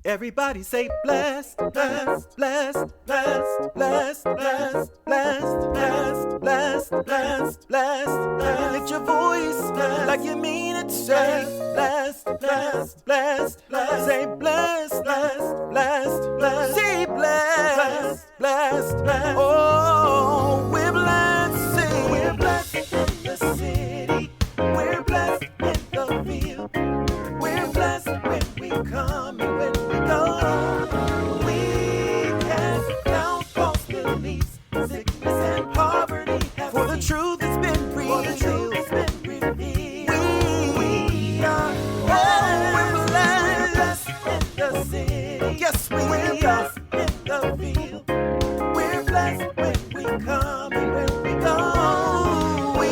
Everybody say blessed, blessed, blessed, blessed, blessed, blessed, blessed, blessed, blessed, blessed, blessed. Lift your voice like you mean it. Say blessed, blessed, blessed, blessed. Say blessed, blessed, blessed, blessed. Say blessed, blessed, blessed. Oh, we're blessed. Say we're blessed in the city. We're blessed in the field. We're blessed when we come and when we go. We cast down false beliefs, sickness and poverty. For the truth has been revealed. We are we're blessed in the city. Yes, we're blessed in the field. We're blessed when we come and when we go. We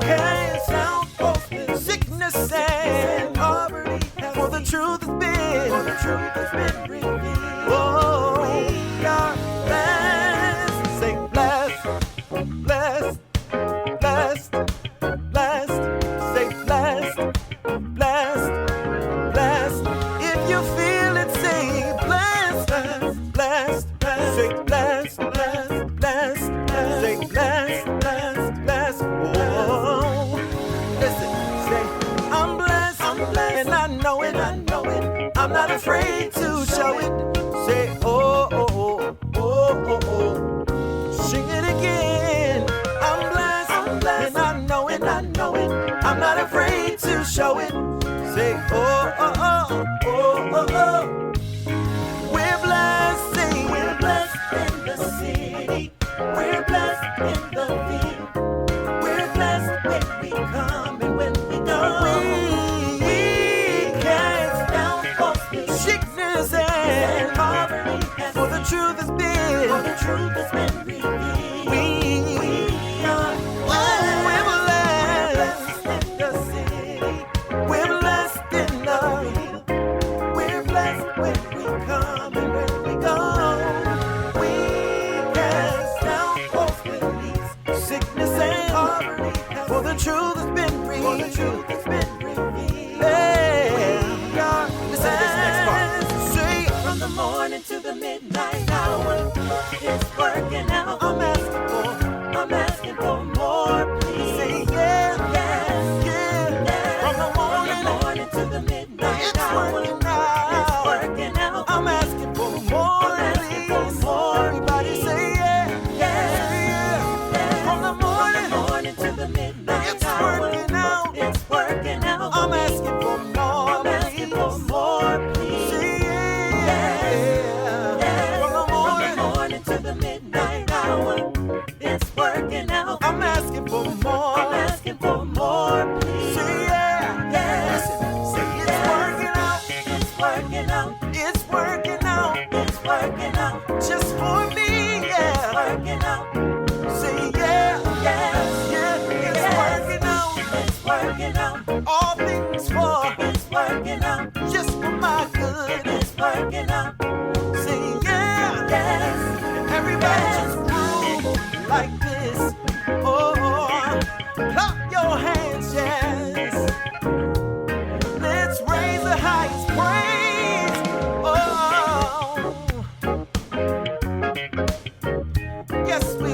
cast down false beliefs, sickness and poverty. For the truth has been revealed. Oh, we are blessed. Say blessed, blessed, blessed, blessed. Say blessed, blessed, blessed. If you feel it, say blessed, blessed, blessed. Say blessed, blessed, blessed. Say blessed, blessed, blessed. Oh, listen, say I'm blessed, and I know it, I know it. I'm not afraid to show it. Say oh, oh, oh, oh, oh, oh. Sing it again. I'm blessed, and I know it, I know it. I'm not afraid to show it. Say oh, oh, oh, oh, oh, oh. We're blessed, say we're blessed in the city. We're blessed in the field. We're blessed when we come and when we go. We cast down false beliefs, sickness and poverty. For the truth has been revealed. We are we're blessed in the city. We're blessed in the field. We're blessed when we come and when we go. We cast down false beliefs, sickness and poverty. For the truth has been revealed. Yeah. Listen to this next part. Say from the morning to the midnight hour, it's working out. I'm asking for more, please. Say yeah, yes, yeah, yes. From the morning to the midnight hour, it's working out. I'm asking for more, please. Everybody say yeah, yes, yeah, yes. From the morning to the midnight hour, it's working out. I'm asking for more, please. Say yeah, yes. From the morning to the midnight hour, it's working out. I'm asking for more, please. Say yeah, yes. Listen, say it's working out. It's working out. It's working out. It's working out. Just for me, yeah. It's working out. Say yeah, yes, yeah. It's working out. It's working out. All things for. It's working out. Just for my good. It's working out. Say yeah, yes. Everybody just groove like this. Oh, clap your hands, yes. Let's raise the highest praise. Oh, yes we.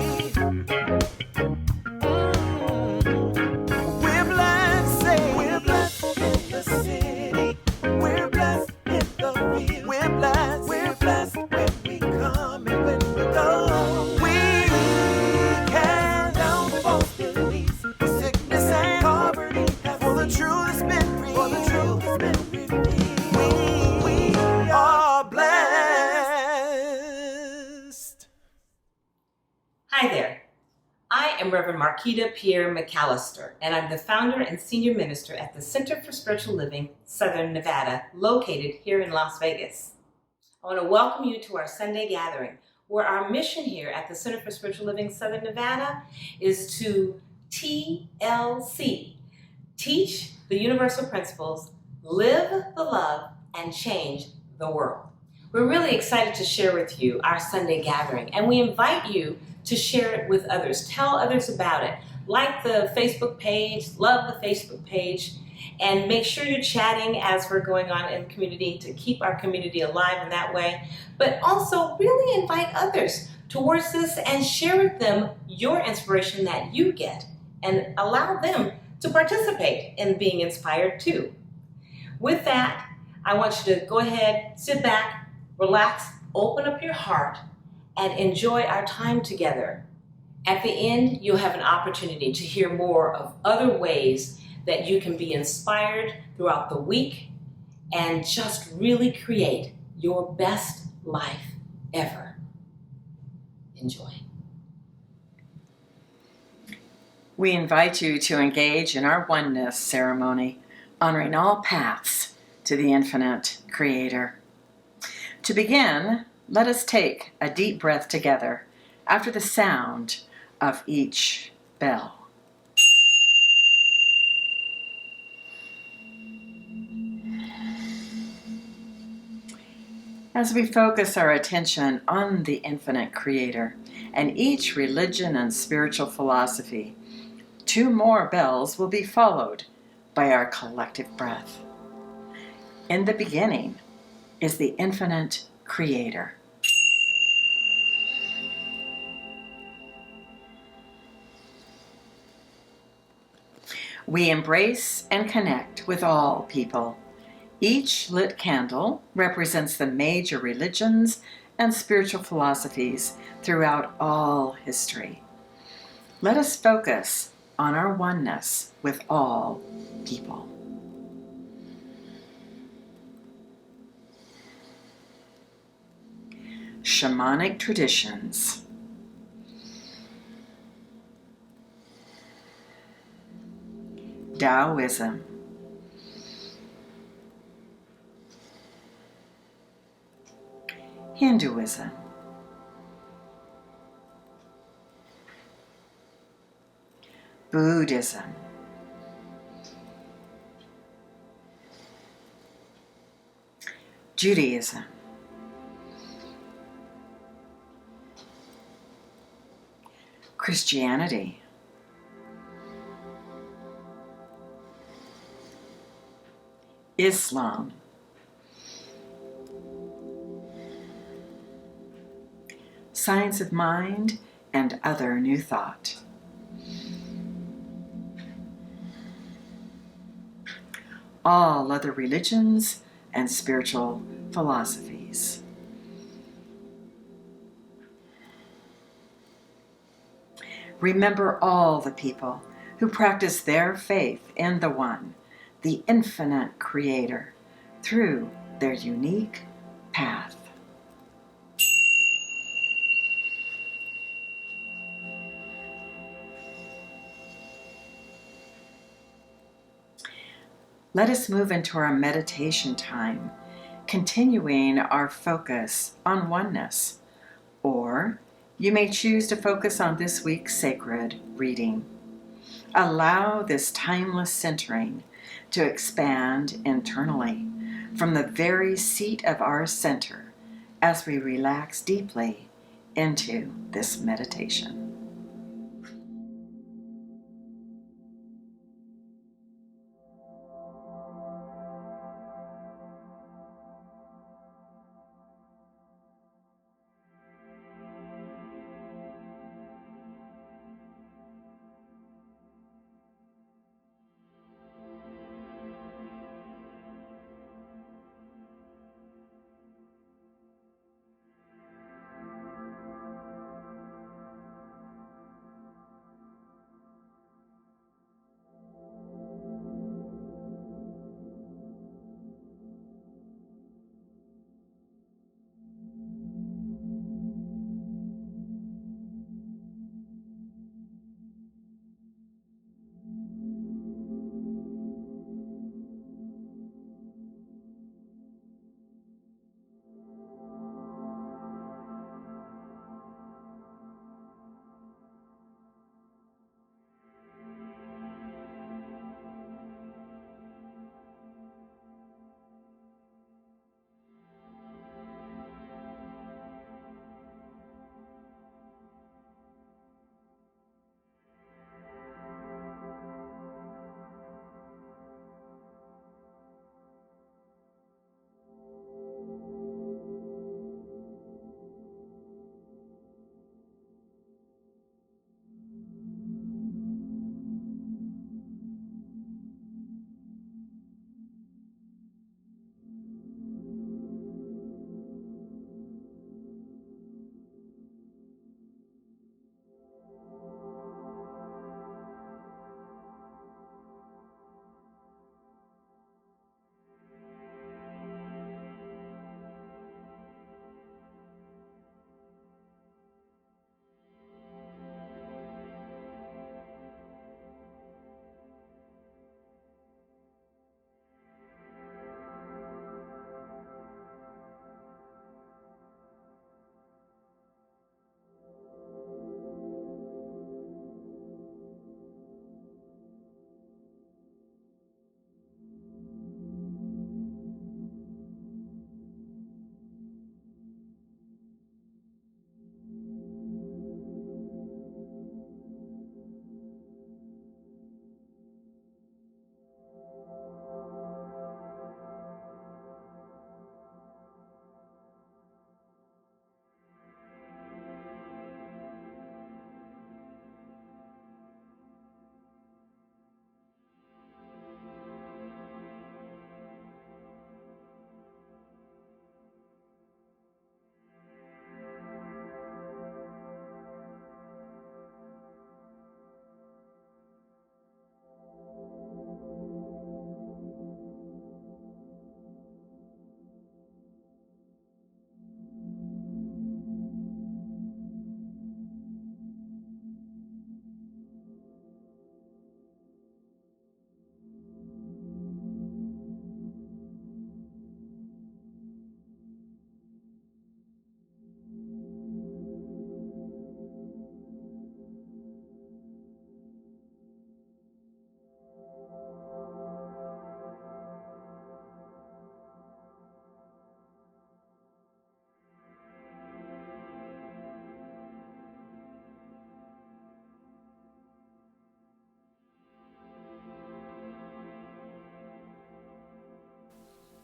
We're blessed, say we're blessed in the city. We're blessed in the field. We're blessed when we come and when we go. We cast down false beliefs, sickness and poverty. For the truth has been revealed. We are blessed. Hi there. I am Reverend Marquita Pierre McAllister, and I'm the founder and senior minister at the Center for Spiritual Living, Southern Nevada, located here in Las Vegas. I want to welcome you to our Sunday gathering, where our mission here at the Center for Spiritual Living, Southern Nevada, is to TLC, teach the universal principles, live the love, and change the world. We're really excited to share with you our Sunday gathering, and we invite you to share it with others. Tell others about it. Like the Facebook page, love the Facebook page, And make sure you're chatting as we're going on in the community to keep our community alive in that way. But also really invite others towards this and share with them your inspiration that you get and allow them to participate in being inspired too. With that, I want you to go ahead, sit back, relax, open up your heart, and enjoy our time together. At the end, you'll have an opportunity to hear more of other ways that you can be inspired throughout the week and just really create your best life ever. Enjoy. We invite you to engage in our oneness ceremony, honoring all paths to the infinite Creator. To begin, let us take a deep breath together after the sound of each bell. As we focus our attention on the infinite Creator and each religion and spiritual philosophy, 2 more bells will be followed by our collective breath. In the beginning is the infinite Creator. We embrace and connect with all people. Each lit candle represents the major religions and spiritual philosophies throughout all history. Let us focus on our oneness with all people. Shamanic traditions. Taoism. Hinduism. Buddhism. Judaism. Christianity. Islam. Science of mind and other new thought. All other religions and spiritual philosophies. Remember all the people who practice their faith in the One, the infinite Creator, through their unique path. Let us move into our meditation time, continuing our focus on oneness, or you may choose to focus on this week's sacred reading. Allow this timeless centering to expand internally from the very seat of our center as we relax deeply into this meditation.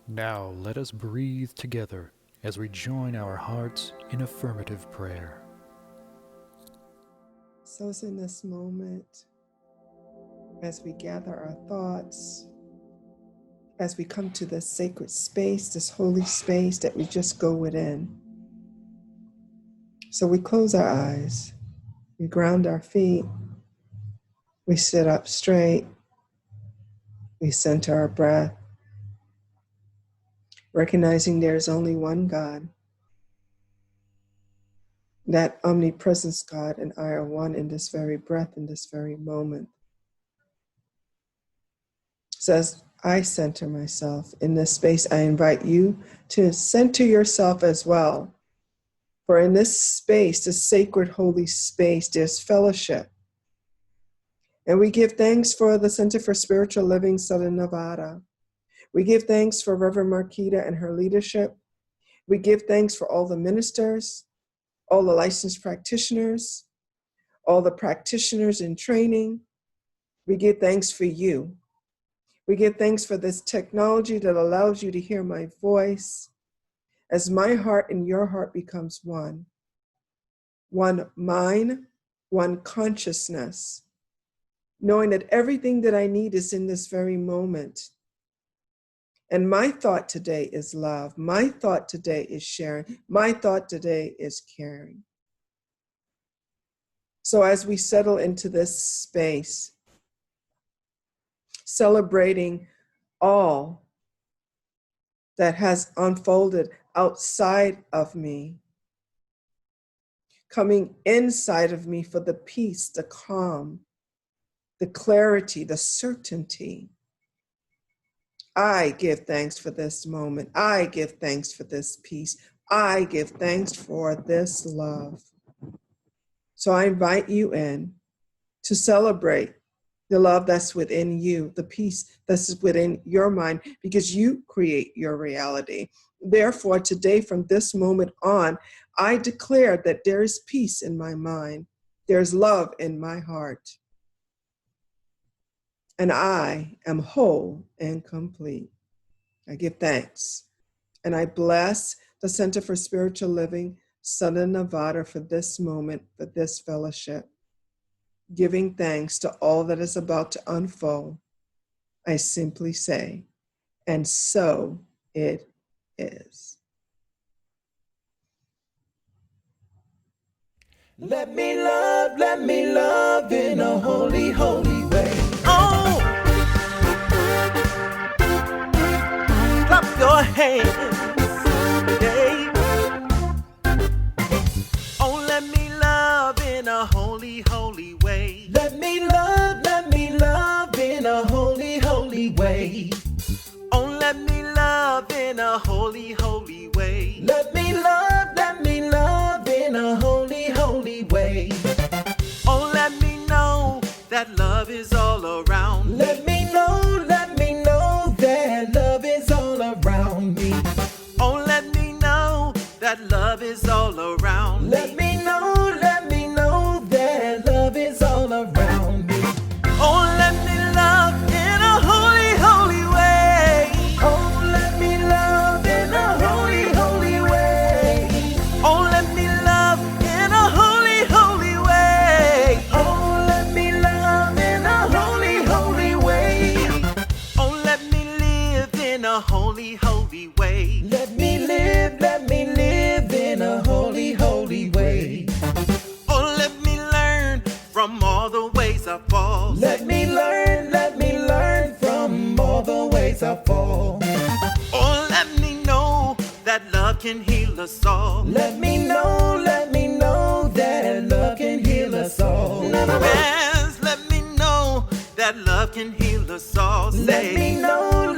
Now let us breathe together as we join our hearts in affirmative prayer. So it's in this moment, as we gather our thoughts, as we come to this sacred space, this holy space, that we just go within. So we close our eyes, we ground our feet, we sit up straight, we center our breath, recognizing there's only one God. That omnipresence God and I are one in this very breath, in this very moment. So as I center myself in this space, I invite you to center yourself as well. For in this space, this sacred holy space, there's fellowship. And we give thanks for the Center for Spiritual Living, Southern Nevada. We give thanks for Reverend Marquita and her leadership. We give thanks for all the ministers, all the licensed practitioners, all the practitioners in training. We give thanks for you. We give thanks for this technology that allows you to hear my voice as my heart and your heart becomes one. One mind, one consciousness, knowing that everything that I need is in this very moment. And my thought today is love. My thought today is sharing. My thought today is caring. So as we settle into this space, celebrating all that has unfolded outside of me, coming inside of me for the peace, the calm, the clarity, the certainty. I give thanks for this moment. I give thanks for this peace. I give thanks for this love. So I invite you in to celebrate the love that's within you, the peace that's within your mind, because you create your reality. Therefore, today, from this moment on, I declare that there is peace in my mind. There's love in my heart. And I am whole and complete. I give thanks. And I bless the Center for Spiritual Living, Southern Nevada, for this moment, for this fellowship. Giving thanks to all that is about to unfold, I simply say, and so it is. Let me love in a holy, holy way. Oh, clap your hands, yeah. Oh, let me love in a holy, holy way. Let me love in a holy, holy way. Oh, let me love in a holy, holy way. Let me love in a holy, holy way. Oh, let me know that love is all around. Let me know that love is all around me. Oh, let me know that love is all around. Let me know that love is all around me. Oh, let me love in a holy, holy way. Oh, let me love in a holy, holy way. Oh, let me love in a holy, holy way. Oh, let me love in a holy, holy way. Oh, let me live in a holy, holy way. Let me live in a holy, holy way. Oh, let me learn from all the ways I fall. Let me learn from all the ways I fall. Oh, let me know that love can heal us all. Let me know that love can heal us all. Yes, let me know that love can heal us all. Let me know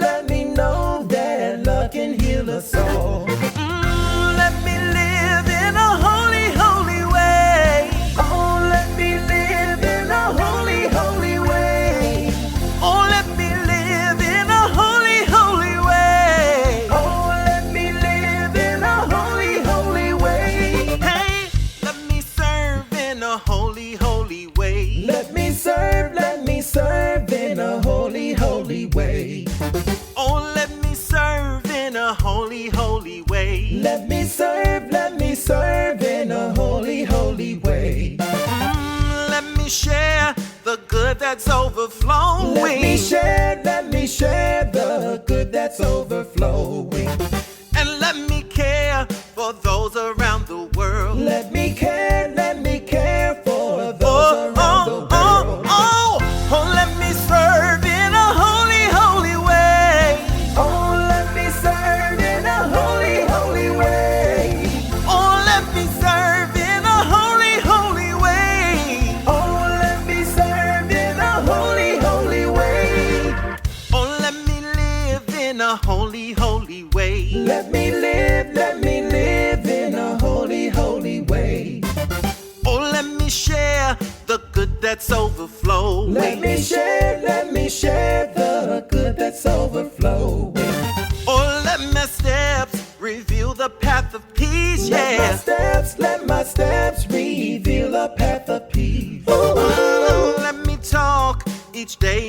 that love can heal us all. Let me live in a holy, holy way. Oh, let me live in a holy, holy way. Oh, let me live in a holy, holy way. Oh, let me live in a holy, holy way. Hey, let me serve in a holy, holy way. Let me serve in a holy, holy way. Oh, let me serve in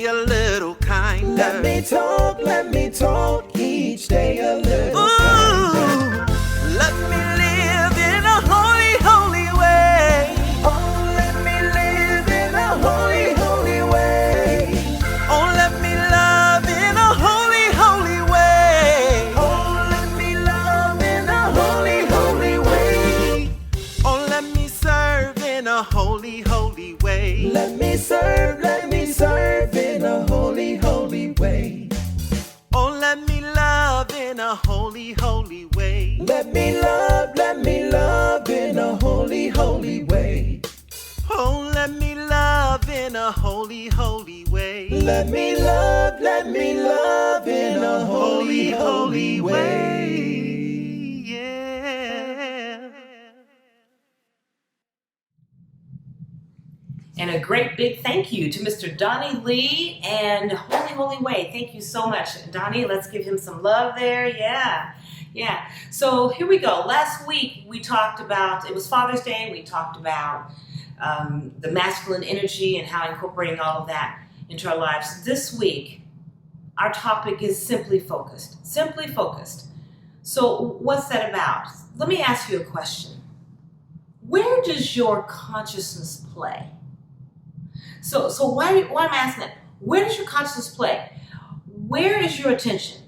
a little kinder. Let me talk each day a little Ooh, kinder. let me live in a holy, holy way. Oh, let me live in a holy, holy way. Oh, let me love in a holy, holy way. Oh, let me love in a holy, holy way. Oh, let me serve in a holy, holy way. Let me serve in a holy, holy way. Oh, let me love in a holy, holy way. Let me love in a holy, holy way. Oh, let me love in a holy, holy way. Let me love in a holy, holy way. Yeah. And a great big thank you to Mr. Donnie Lee and Holy Holy Way. Thank you so much, Donnie. Let's give him some love there. Yeah. So here we go. Last week we talked about, it was Father's Day. We talked about the masculine energy and how incorporating all of that into our lives. This week, our topic is simply focused. Simply focused. So what's that about? Let me ask you a question. Where does your consciousness play? So why am I asking that? Where does your consciousness play? Where is your attention?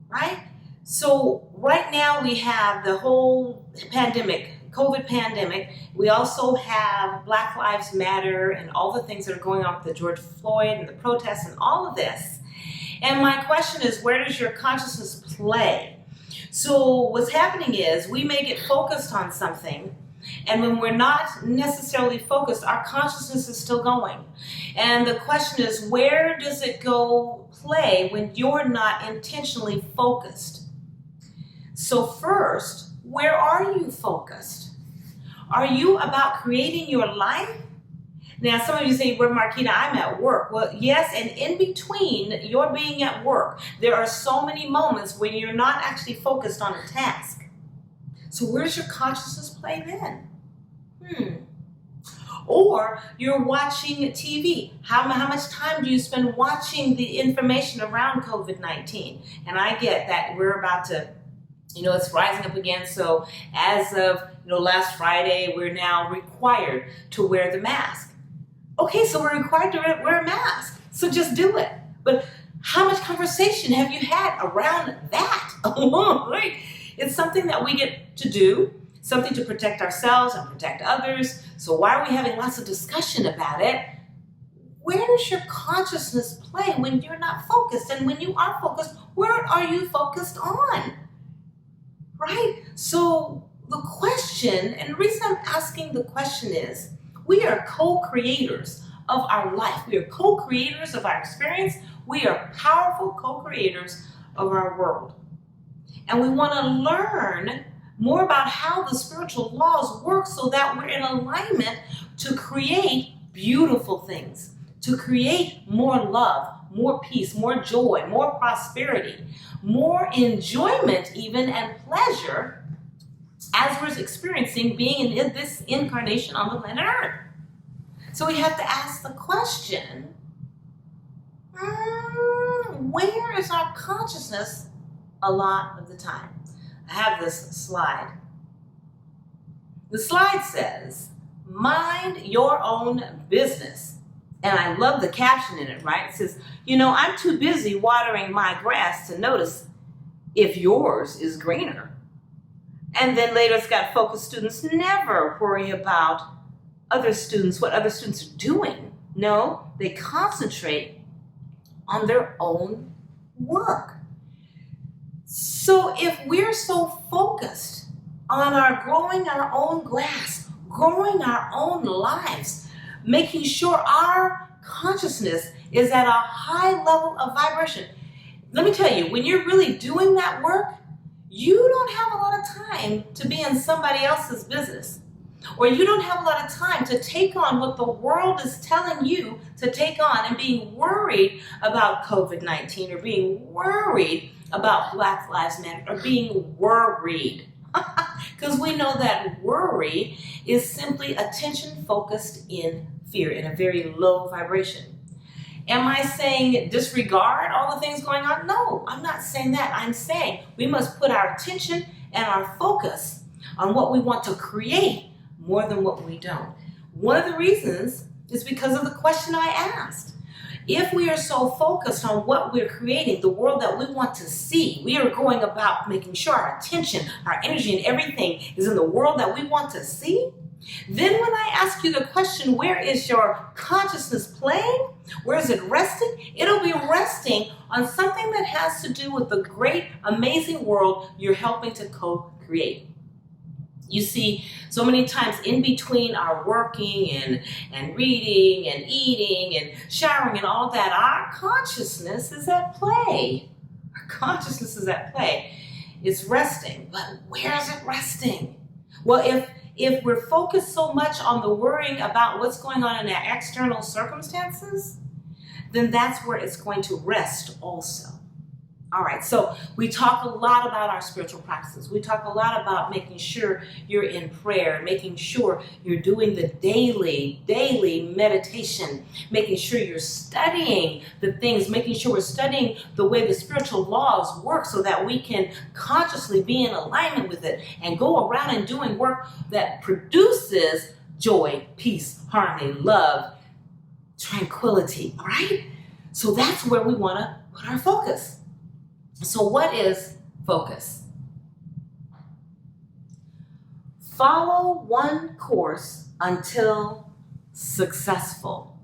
Right? So right now we have the whole pandemic, COVID pandemic. We also have Black Lives Matter and all the things that are going on with the George Floyd and the protests and all of this. And my question is, where does your consciousness play? So what's happening is we may get focused on something, and when we're not necessarily focused, our consciousness is still going. And the question is, where does it go play when you're not intentionally focused? So first, where are you focused? Are you about creating your life? Now, some of you say, well, Marquita, I'm at work. Well, yes, and in between your being at work, there are so many moments when you're not actually focused on a task. So where's your consciousness play then? Or you're watching TV. How much time do you spend watching the information around COVID-19? And I get that we're about to, it's rising up again. So as of, last Friday, we're now required to wear the mask. Okay, so we're required to wear a mask. So just do it. But how much conversation have you had around that alone, right? It's something that we get to do, something to protect ourselves and protect others. So why are we having lots of discussion about it? Where does your consciousness play when you're not focused? And when you are focused, where are you focused on? Right? So the question, and the reason I'm asking the question is, we are co-creators of our life. We are co-creators of our experience. We are powerful co-creators of our world. And we want to learn more about how the spiritual laws work so that we're in alignment to create beautiful things, to create more love, more peace, more joy, more prosperity, more enjoyment even, and pleasure as we're experiencing being in this incarnation on the planet Earth. So we have to ask the question, where is our consciousness a lot of the time? I have this slide. The slide says, mind your own business. And I love the caption in it, right? It says, I'm too busy watering my grass to notice if yours is greener. And then later it's got focus students never worry about other students, what other students are doing. No, they concentrate on their own work. So if we're so focused on growing our own grass, growing our own lives, making sure our consciousness is at a high level of vibration, let me tell you, when you're really doing that work, you don't have a lot of time to be in somebody else's business. Or you don't have a lot of time to take on what the world is telling you to take on and being worried about COVID-19 or being worried about Black Lives Matter or being worried. Because we know that worry is simply attention focused in fear, in a very low vibration. Am I saying disregard all the things going on? No, I'm not saying that. I'm saying we must put our attention and our focus on what we want to create more than what we don't. One of the reasons is because of the question I asked. If we are so focused on what we're creating, the world that we want to see, we are going about making sure our attention, our energy, and everything is in the world that we want to see, then when I ask you the question, where is your consciousness playing? Where is it resting? It'll be resting on something that has to do with the great, amazing world you're helping to co-create. You see, so many times in between our working and reading and eating and showering and all that, our consciousness is at play. Our consciousness is at play. It's resting, but where is it resting? Well, if we're focused so much on the worrying about what's going on in our external circumstances, then that's where it's going to rest also. All right, so we talk a lot about our spiritual practices. We talk a lot about making sure you're in prayer, making sure you're doing the daily meditation, making sure you're studying the things, making sure we're studying the way the spiritual laws work so that we can consciously be in alignment with it and go around and doing work that produces joy, peace, harmony, love, tranquility, all right? So that's where we want to put our focus. So what is focus? Follow one course until successful.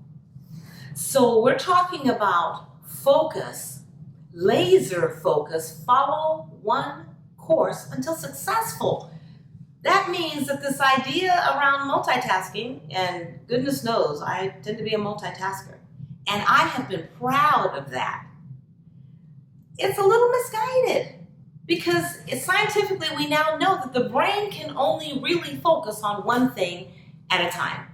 So we're talking about focus, laser focus, follow one course until successful. That means that this idea around multitasking, and goodness knows I tend to be a multitasker, and I have been proud of that. It's a little misguided because scientifically we now know that the brain can only really focus on one thing at a time.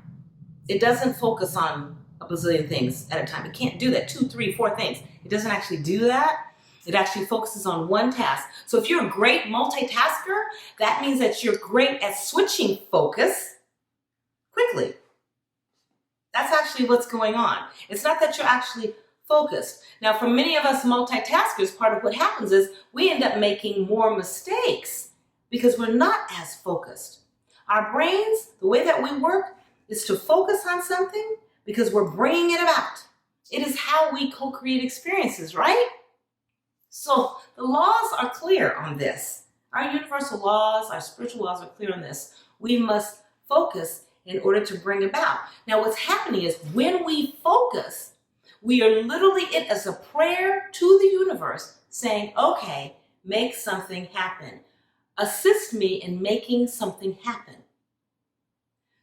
It doesn't focus on a bazillion things at a time. It can't do that, 2, 3, 4 things. It doesn't actually do that. It actually focuses on one task. So if you're a great multitasker, that means that you're great at switching focus quickly. That's actually what's going on. It's not that you're actually focused. Now, for many of us multitaskers, part of what happens is we end up making more mistakes because we're not as focused. Our brains, the way that we work is to focus on something because we're bringing it about. It is how we co-create experiences, right? So the laws are clear on this. Our universal laws, our spiritual laws are clear on this. We must focus in order to bring about. Now, what's happening is when we focus, we are literally, it as a prayer to the universe saying, okay, make something happen. Assist me in making something happen.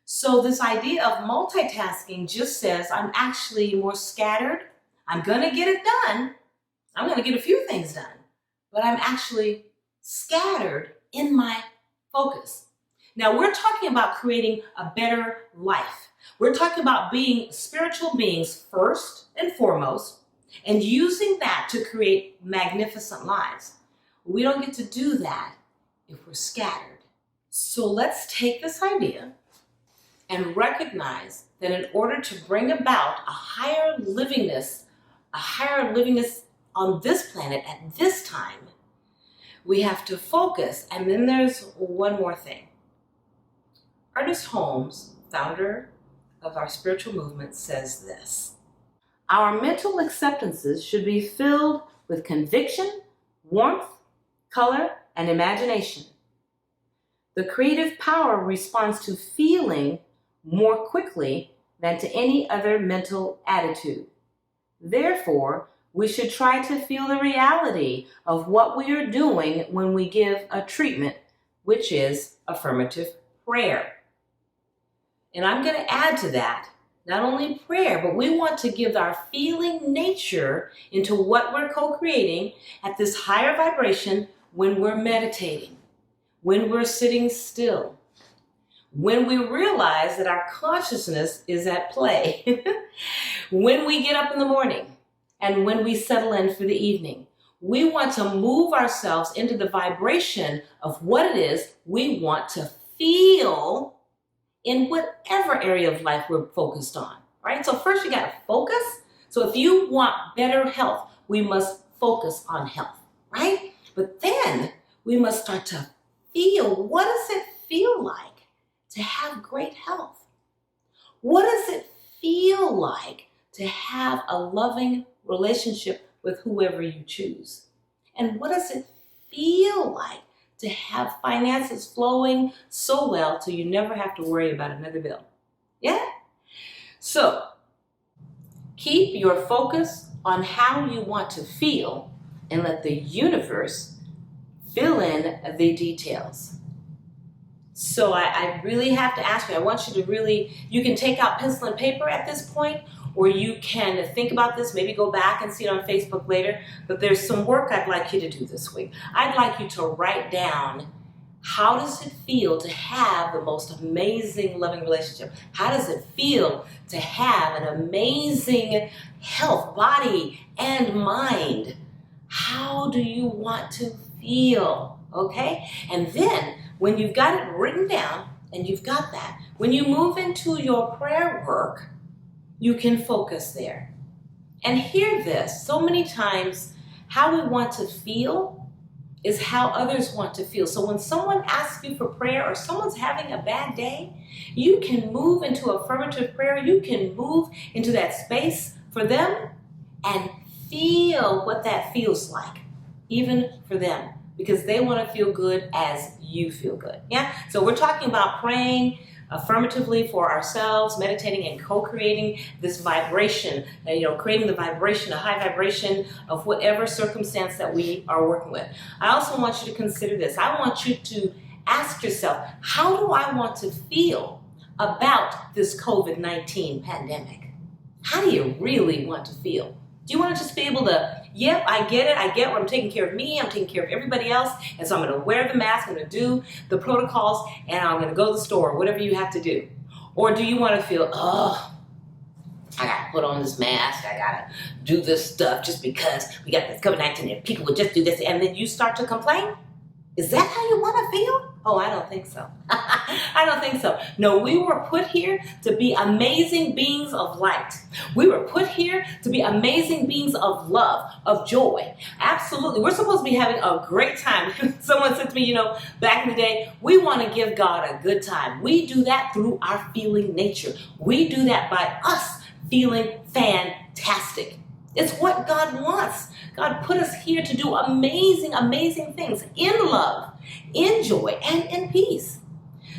So this idea of multitasking just says I'm actually more scattered. I'm going to get it done. I'm going to get a few things done, but I'm actually scattered in my focus. Now we're talking about creating a better life. We're talking about being spiritual beings first and foremost, and using that to create magnificent lives. We don't get to do that if we're scattered. So let's take this idea and recognize that in order to bring about a higher livingness on this planet at this time, we have to focus. And then there's one more thing. Ernest Holmes, founder of our spiritual movement, says this: our mental acceptances should be filled with conviction, warmth, color, and imagination. The creative power responds to feeling more quickly than to any other mental attitude. Therefore, we should try to feel the reality of what we are doing when we give a treatment, which is affirmative prayer. And I'm going to add to that, not only prayer, but we want to give our feeling nature into what we're co-creating at this higher vibration when we're meditating, when we're sitting still, when we realize that our consciousness is at play, when we get up in the morning, and when we settle in for the evening. We want to move ourselves into the vibration of what it is we want to feel in whatever area of life we're focused on, right? So first you got to focus So if you want better health, we must focus on health, right? But then we must start to feel, what does it feel like to have great health? What does it feel like to have a loving relationship with whoever you choose? And what does it feel like to have finances flowing so well till you never have to worry about another bill? Yeah? So keep your focus on how you want to feel and let the universe fill in the details. So I really have to ask you, I want you to really, you can take out pencil and paper at this point, or you can think about this, maybe go back and see it on Facebook later, but there's some work I'd like you to do this week. I'd like you to write down, how does it feel to have the most amazing loving relationship? How does it feel to have an amazing health, body and mind? How do you want to feel? Okay? And then when you've got it written down and you've got that, when you move into your prayer work, you can focus there. And hear this, so many times how we want to feel is how others want to feel. So when someone asks you for prayer or someone's having a bad day, you can move into affirmative prayer. You can move into that space for them and feel what that feels like, even for them, because they want to feel good as you feel good. Yeah? So we're talking about praying affirmatively for ourselves, meditating and co-creating this vibration, creating the vibration, a high vibration of whatever circumstance that we are working with. I also want you to consider this. I want you to ask yourself, how do I want to feel about this COVID-19 pandemic? How do you really want to feel? Do you want to just be able to, yep, I get it. I get where I'm taking care of me. I'm taking care of everybody else. And so I'm going to wear the mask. I'm going to do the protocols. And I'm going to go to the store, whatever you have to do. Or do you want to feel, oh, I got to put on this mask. I got to do this stuff just because we got this COVID-19 and people would just do this. And then you start to complain? Is that how you want to feel? Oh, I don't think so. I don't think so. No, we were put here to be amazing beings of light. We were put here to be amazing beings of love, of joy. Absolutely. We're supposed to be having a great time. Someone said to me, back in the day, we want to give God a good time. We do that through our feeling nature. We do that by us feeling fantastic. It's what God wants. God put us here to do amazing, amazing things in love, in joy, and in peace.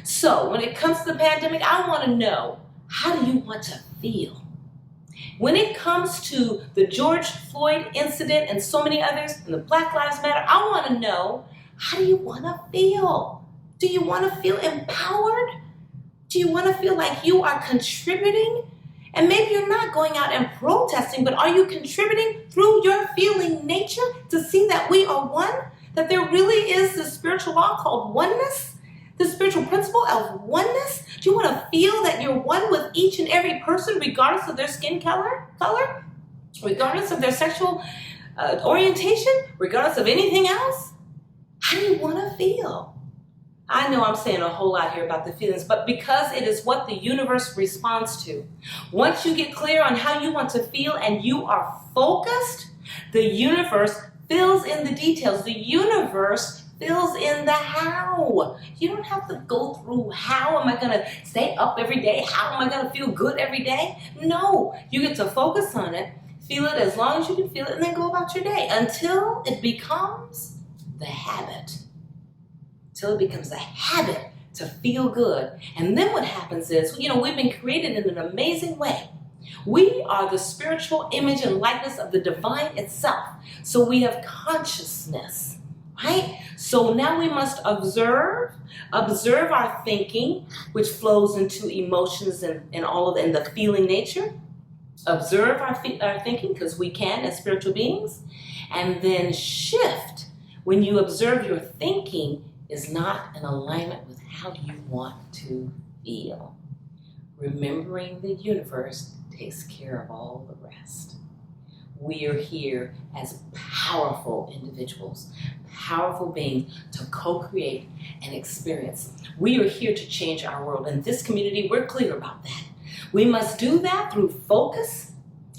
So when it comes to the pandemic, I want to know, how do you want to feel? When it comes to the George Floyd incident and so many others, and the Black Lives Matter, I want to know, how do you want to feel? Do you want to feel empowered? Do you want to feel like you are contributing? And maybe you're not going out and protesting, but are you contributing through your feeling nature to see that we are one? That there really is this spiritual law called oneness? The spiritual principle of oneness? Do you want to feel that you're one with each and every person, regardless of their skin color, regardless of their sexual orientation, regardless of anything else? How do you want to feel? I know I'm saying a whole lot here about the feelings, but because it is what the universe responds to. Once you get clear on how you want to feel and you are focused, the universe fills in the details. The universe fills in the how. You don't have to go through, how am I going to stay up every day? How am I going to feel good every day? No, you get to focus on it, feel it as long as you can feel it, and then go about your day until it becomes the habit. Till it becomes a habit to feel good. And then what happens is, we've been created in an amazing way. We are the spiritual image and likeness of the divine itself. So we have consciousness, right? So now we must observe our thinking, which flows into emotions and all of the feeling nature. Observe our thinking, because we can as spiritual beings. And then shift. When you observe your thinking, is not in alignment with how you want to feel. Remembering the universe takes care of all the rest. We are here as powerful individuals, powerful beings to co-create and experience. We are here to change our world. In this community, we're clear about that. We must do that through focus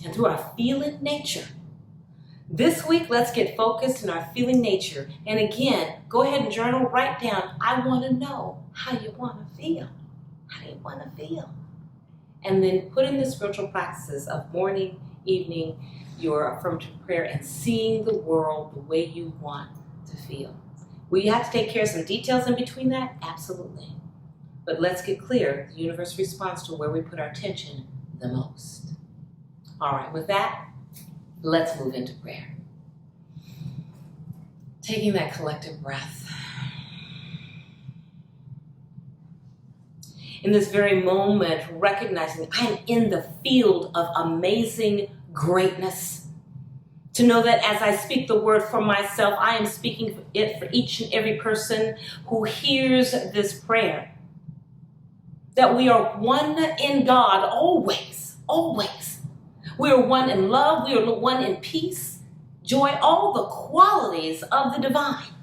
and through our feeling nature. This week, let's get focused in our feeling nature. And again, go ahead and journal, write down, I want to know how you want to feel. How do you want to feel? And then put in the spiritual practices of morning, evening, your affirmative prayer, and seeing the world the way you want to feel. Will you have to take care of some details in between that? Absolutely. But let's get clear. The universe responds to where we put our attention the most. All right, with that, let's move into prayer. Taking that collective breath. In this very moment, recognizing I'm in the field of amazing greatness. To know that as I speak the word for myself, I am speaking it for each and every person who hears this prayer. That we are one in God always, always. We are one in love, we are one in peace, joy, all the qualities of the divine.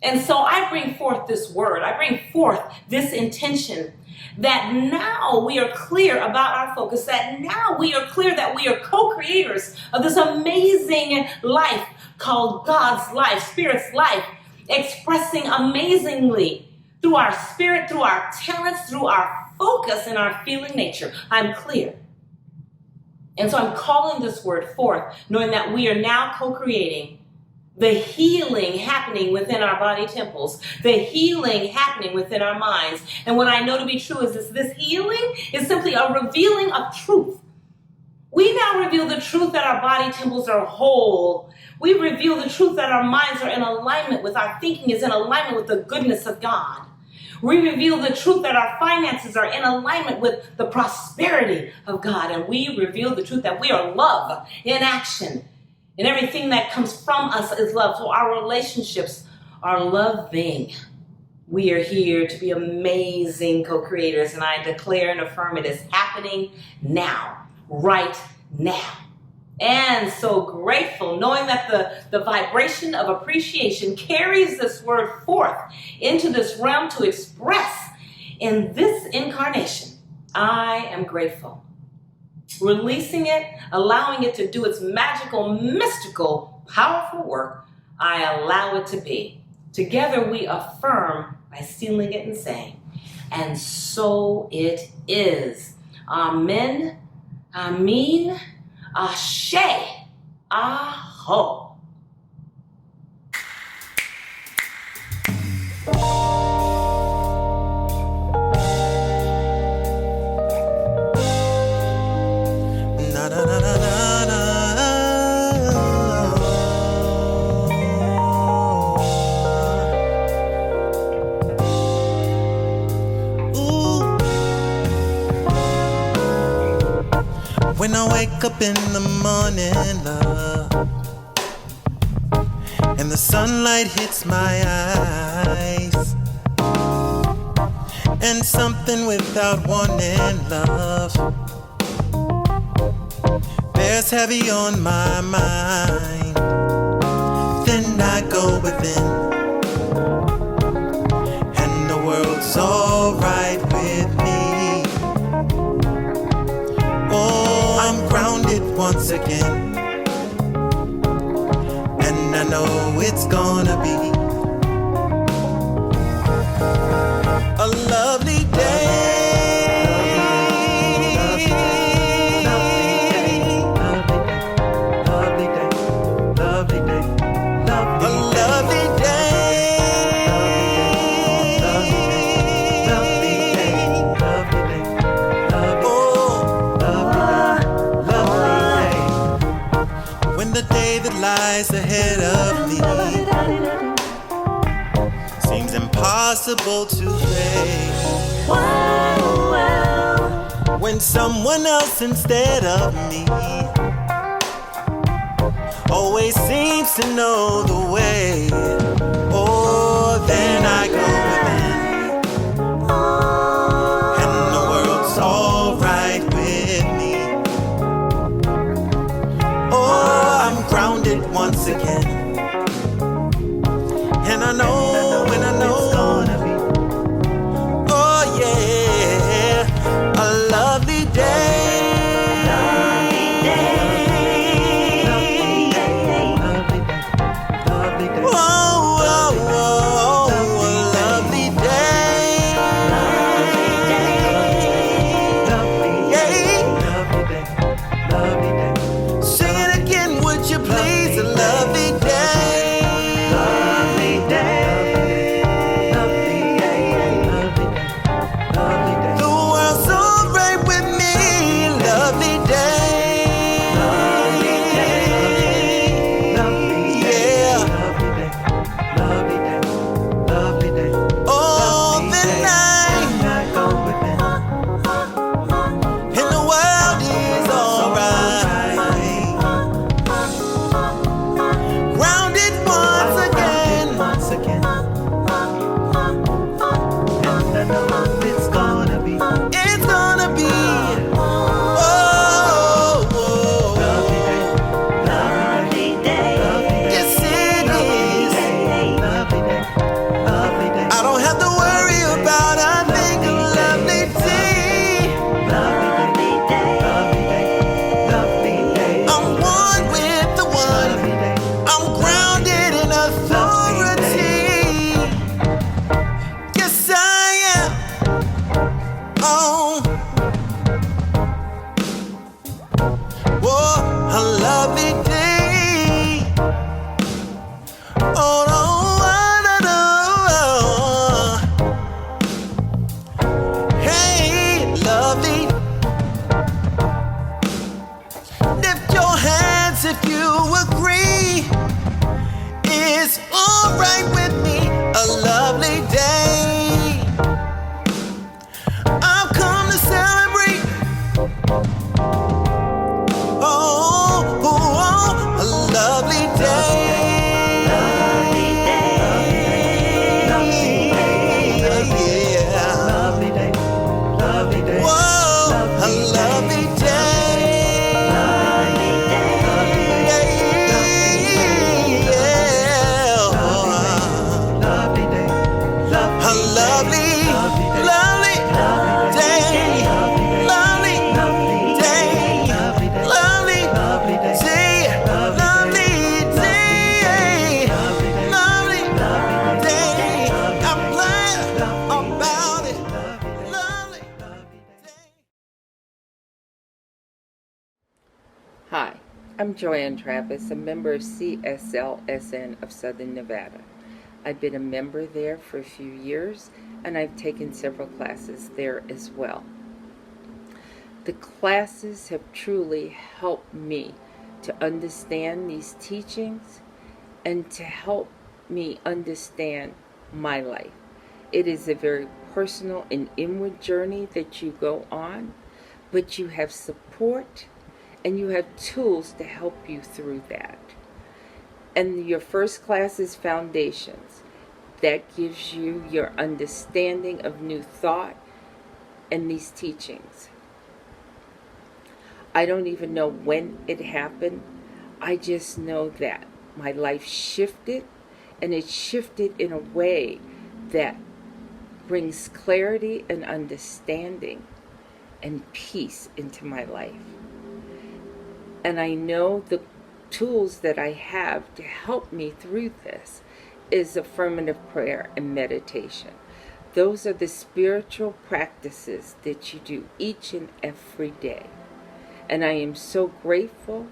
And so I bring forth this word, I bring forth this intention that now we are clear about our focus, that now we are clear that we are co-creators of this amazing life called God's life, Spirit's life, expressing amazingly through our spirit, through our talents, through our focus and our feeling nature. I'm clear. And so I'm calling this word forth, knowing that we are now co-creating the healing happening within our body temples, the healing happening within our minds. And what I know to be true is this healing is simply a revealing of truth. We now reveal the truth that our body temples are whole. We reveal the truth that our minds are in alignment with, our thinking is in alignment with the goodness of God. We reveal the truth that our finances are in alignment with the prosperity of God. And we reveal the truth that we are love in action. And everything that comes from us is love. So our relationships are loving. We are here to be amazing co-creators. And I declare and affirm it is happening now, right now. And so grateful, knowing that the vibration of appreciation carries this word forth into this realm to express in this incarnation. I am grateful. Releasing it, allowing it to do its magical, mystical, powerful work, I allow it to be. Together we affirm by sealing it and saying, and so it is. Amen, Amen, Ashe, Aho. Na na na na na na. Ooh. When I wake up in the morning, love, and the sunlight hits my eyes, and something without warning, love, bears heavy on my mind. Then I go within, and the world's alright with me. Oh, I'm grounded once again, and I know it's gonna be a lovely day. Lies ahead of me seems impossible to face. When someone else instead of me always seems to know the way. Oh, then I go within, and the world's alright with me. Oh, I'm grounded once again, and I know, and I know it's gonna be, oh yeah, a lovely day. I'm Joanne Travis, a member of CSLSN of Southern Nevada. I've been a member there for a few years, and I've taken several classes there as well. The classes have truly helped me to understand these teachings and to help me understand my life. It is a very personal and inward journey that you go on, but you have support and you have tools to help you through that. And your first class is Foundations. That gives you your understanding of new thought and these teachings. I don't even know when it happened. I just know that my life shifted, and it shifted in a way that brings clarity and understanding and peace into my life. And I know the tools that I have to help me through this is affirmative prayer and meditation. Those are the spiritual practices that you do each and every day. And I am so grateful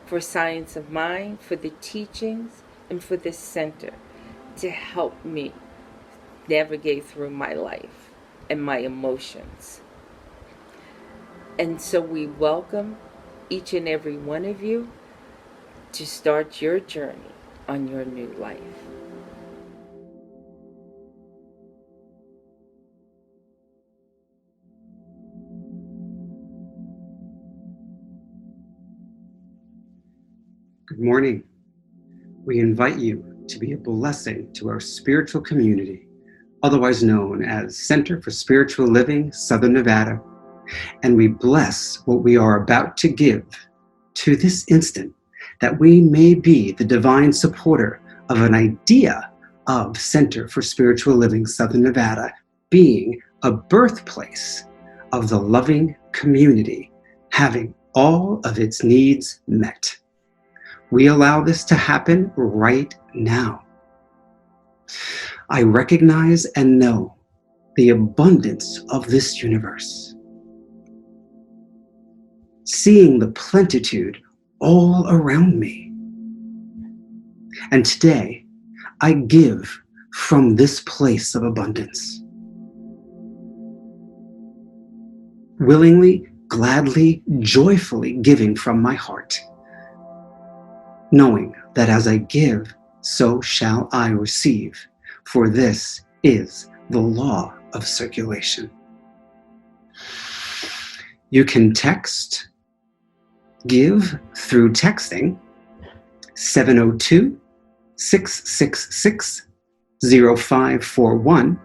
for Science of Mind, for the teachings, and for this center to help me navigate through my life and my emotions. And so we welcome each and every one of you to start your journey on your new life. Good morning. We invite you to be a blessing to our spiritual community, otherwise known as Center for Spiritual Living, Southern Nevada. And we bless what we are about to give to this instant, that we may be the divine supporter of an idea of Center for Spiritual Living, Southern Nevada, being a birthplace of the loving community, having all of its needs met. We allow this to happen right now. I recognize and know the abundance of this universe, seeing the plenitude all around me. And today, I give from this place of abundance. Willingly, gladly, joyfully giving from my heart, knowing that as I give, so shall I receive, for this is the law of circulation. You can give through texting 702-666-0541,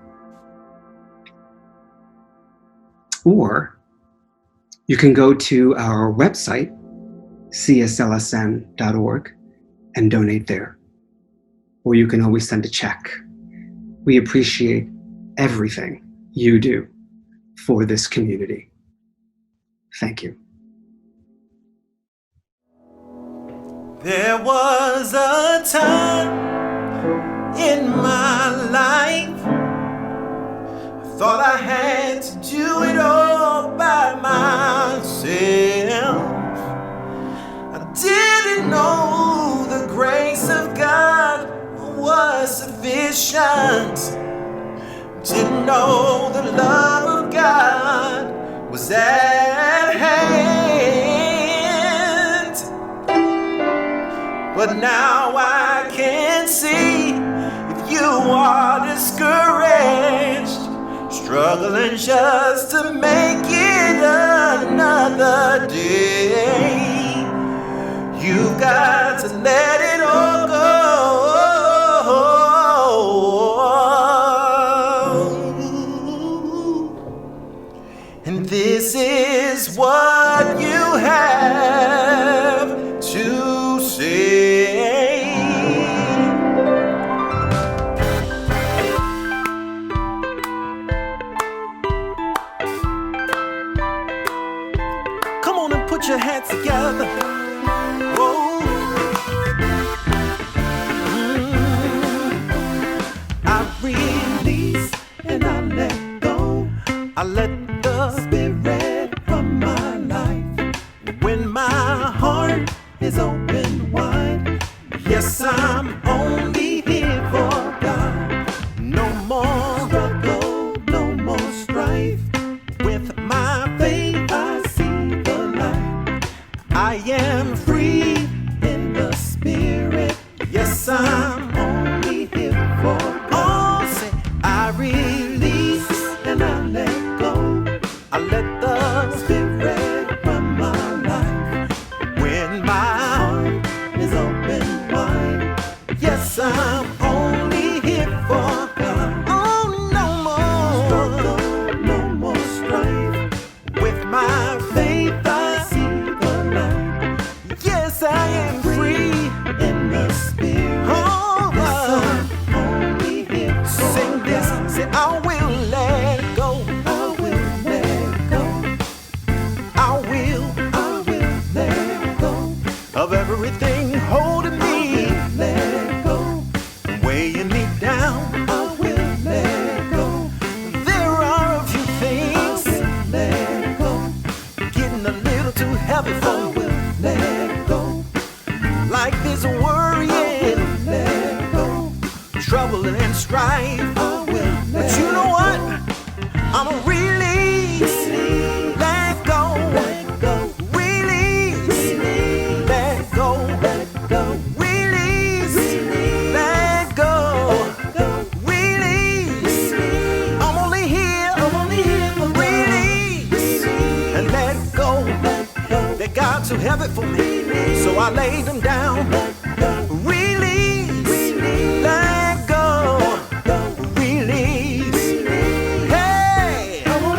or you can go to our website, cslsn.org, and donate there. Or you can always send a check. We appreciate everything you do for this community. Thank you. There was a time in my life I thought I had to do it all by myself. I didn't know the grace of God was sufficient. Didn't know the love of God was at hand. But now I can see, if you are discouraged, struggling just to make it another day, you've got to let it all go. And this is what you have to say. Come on and put your hands together. Whoa. Yes, I'm only here for God. No more struggle, no more strife. With my faith, I see the light. I am free in the spirit. Yes, I'm only here for God. Oh, say, I release and I let go. I let the spirit run my life. When my heart is open wide, yes, I'm only here for God. Oh, no more struggle, no more strife. With my faith, I see the light. Yes, I am free in the spirit. Oh, yes, I'm only here for sing this, God. Say, I will let go. I will let go. I will let go of everything holding me. I will let go, weighing me down. I will let go. There are a few things I will let go, getting a little too heavy for. I will let go, like this worrying. I will let go, trouble and strife. I will let go. But you know what? I'm a release. Let go. Let go. Release. Let go. Let go. Release. Let go. Release. I'm only here. For release and let go. That God's too heavy for me, so I lay them down. Release. Let go. Release. Hey, I will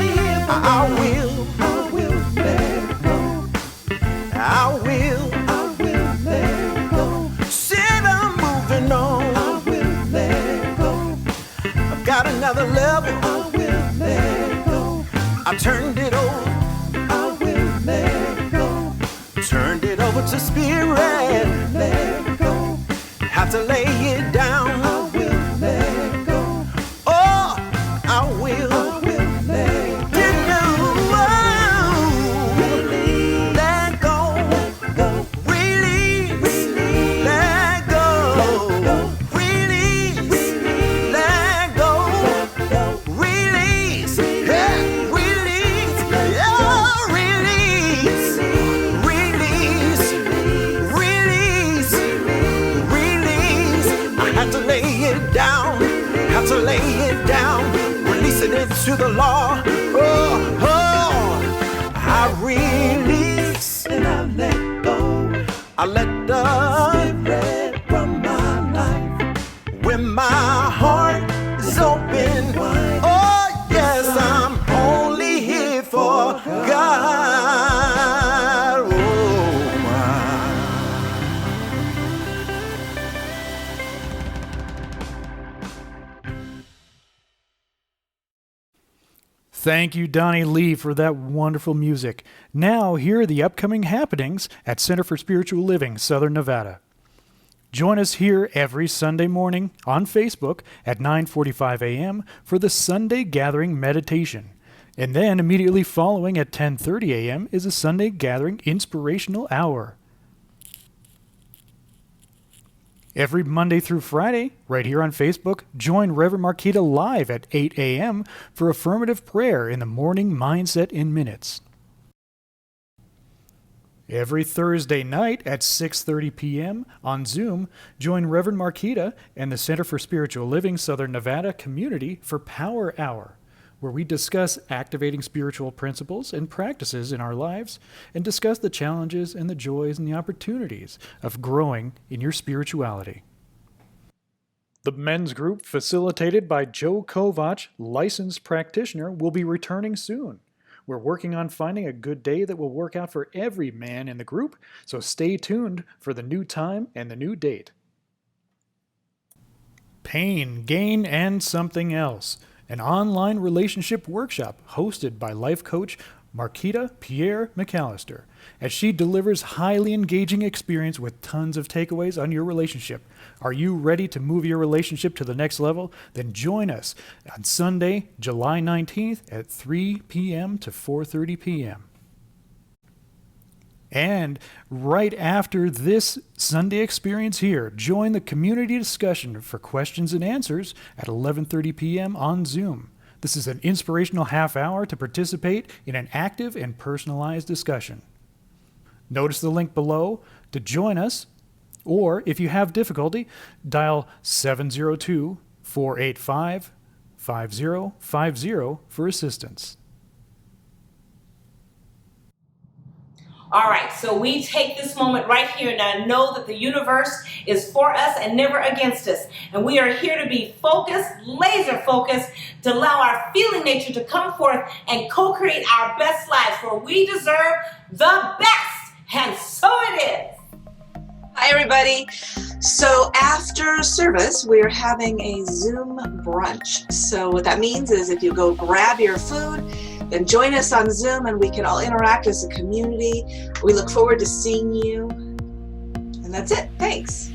let go. I will let go. Said I'm moving on. I will let go. I've got another level. I will let go. I turned it over. I will let go. Turned it over to spirit. I will let go. Have to lay it down. I will let go. Oh, I will let go. Let go. Release. Let go. Release. Let go. Release. Hey, release. Yeah, release. Release. Release. Release. I have to lay it down. Have to lay it down. Release it into the law. Oh, oh. I release and I let go. I let the spirit from my life. When my heart is open, oh yes, I'm only here for God. Oh, my. Thank you, Donnie Lee, for that wonderful music. Now, here are the upcoming happenings at Center for Spiritual Living, Southern Nevada. Join us here every Sunday morning on Facebook at 9:45 a.m. for the Sunday Gathering Meditation. And then immediately following at 10:30 a.m. is a Sunday Gathering Inspirational Hour. Every Monday through Friday, right here on Facebook, join Reverend Marquita live at 8 a.m. for affirmative prayer in the morning Mindset in Minutes. Every Thursday night at 6:30 p.m. on Zoom, join Reverend Marquita and the Center for Spiritual Living Southern Nevada community for Power Hour, where we discuss activating spiritual principles and practices in our lives and discuss the challenges and the joys and the opportunities of growing in your spirituality. The men's group, facilitated by Joe Kovach, licensed practitioner, will be returning soon. We're working on finding a good day that will work out for every man in the group, so stay tuned for the new time and the new date. Pain, Gain, and Something Else, an online relationship workshop hosted by life coach Marquita Pierre McAllister, as she delivers highly engaging experience with tons of takeaways on your relationship. Are you ready to move your relationship to the next level? Then join us on Sunday, July 19th at 3 p.m. to 4:30 p.m. And right after this Sunday experience here, join the community discussion for questions and answers at 11:30 p.m. on Zoom. This is an inspirational half hour to participate in an active and personalized discussion. Notice the link below to join us, or if you have difficulty, dial 702-485-5050 for assistance. All right, so we take this moment right here now. Know that the universe is for us and never against us. And we are here to be focused, laser focused, to allow our feeling nature to come forth and co-create our best lives, for we deserve the best. And so it is. Hi, everybody. So after service, we're having a Zoom brunch. So what that means is if you go grab your food, then join us on Zoom and we can all interact as a community. We look forward to seeing you. And that's it. Thanks.